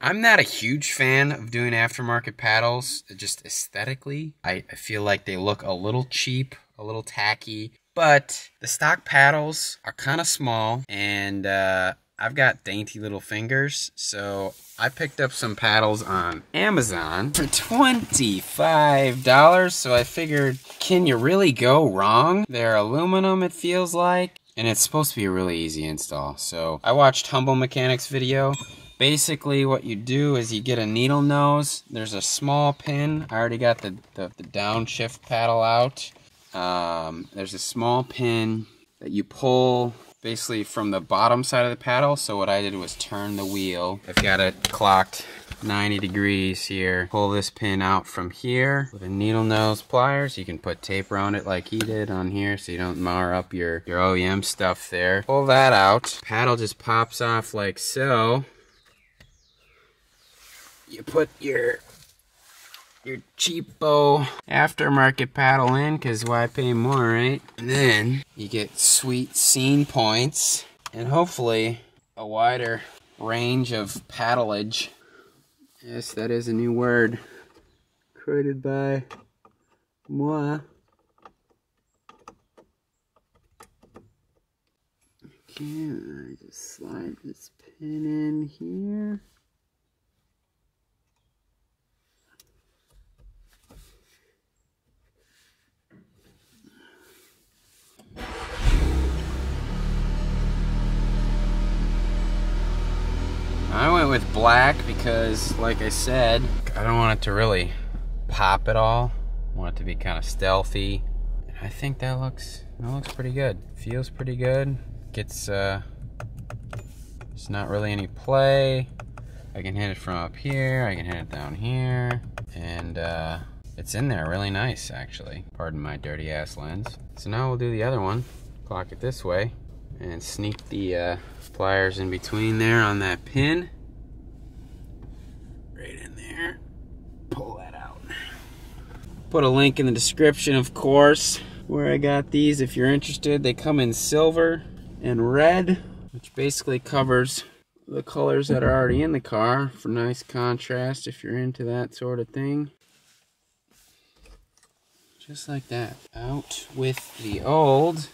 I'm not a huge fan of doing aftermarket paddles, just aesthetically. I feel like they look a little cheap, a little tacky, but the stock paddles are kind of small, and I've got dainty little fingers, so I picked up some paddles on Amazon for $25, so I figured, can you really go wrong? They're aluminum, it feels like, and it's supposed to be a really easy install. So I watched Humble Mechanics video. Basically what you do is you get a needle nose. There's a small pin. I already got the downshift paddle out. There's a small pin that you pull basically from the bottom side of the paddle. So what I did was turn the wheel. I've got it clocked 90 degrees here. Pull this pin out from here with a needle nose pliers. You can put tape around it like he did on here so you don't mar up your OEM stuff there. Pull that out. Paddle just pops off like so. You put your cheapo aftermarket paddle in, because why pay more, right? And then you get sweet scene points and hopefully a wider range of paddleage. Yes, that is a new word created by moi. Okay, I just slide this pin in here. I went with black because, like I said, I don't want it to really pop at all. I want it to be kind of stealthy. And I think that looks pretty good. Feels pretty good. Gets it's not really any play. I can hit it from up here. I can hit it down here, and it's in there really nice, actually. Pardon my dirty ass lens. So now we'll do the other one. Clock it this way and sneak the pliers in between there on that pin. Right in there. Pull that out. Put a link in the description, of course, where I got these if you're interested. They come in silver and red, which basically covers the colors that are already in the car for nice contrast if you're into that sort of thing. Just like that. Out with the old,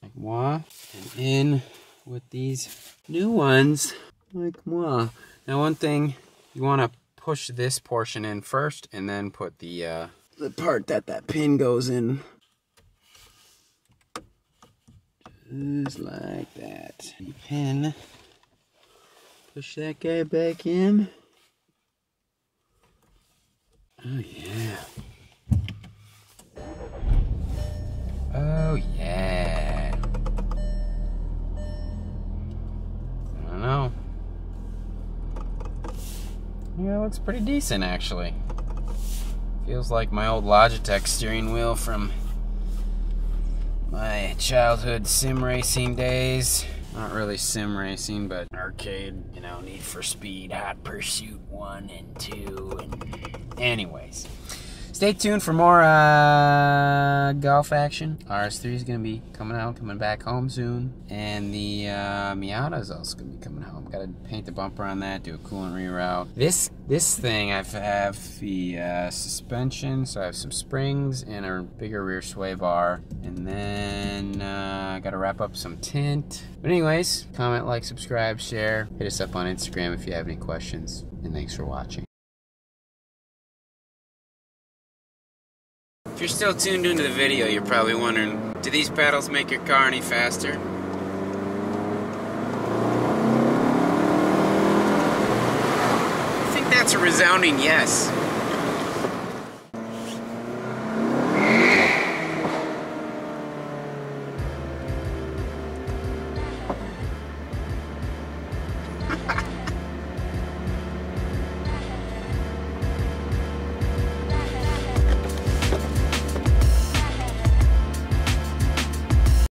like moi, and in with these new ones, like moi. Now one thing, you want to push this portion in first and then put the part that pin goes in. Just like that. Pin. Push that guy back in. Oh yeah. Oh yeah. I don't know. Yeah, it looks pretty decent actually. Feels like my old Logitech steering wheel from my childhood sim racing days. Not really sim racing, but arcade, you know, Need for Speed, Hot Pursuit 1 and 2, and anyways. Stay tuned for more golf action. RS3 is going to be coming back home soon. And the Miata is also going to be coming home. Got to paint the bumper on that, do a coolant reroute. This thing, I have the suspension, so I have some springs and a bigger rear sway bar. And then I got to wrap up some tint. But anyways, comment, like, subscribe, share. Hit us up on Instagram if you have any questions. And thanks for watching. If you're still tuned into the video, you're probably wondering, do these paddles make your car any faster? I think that's a resounding yes.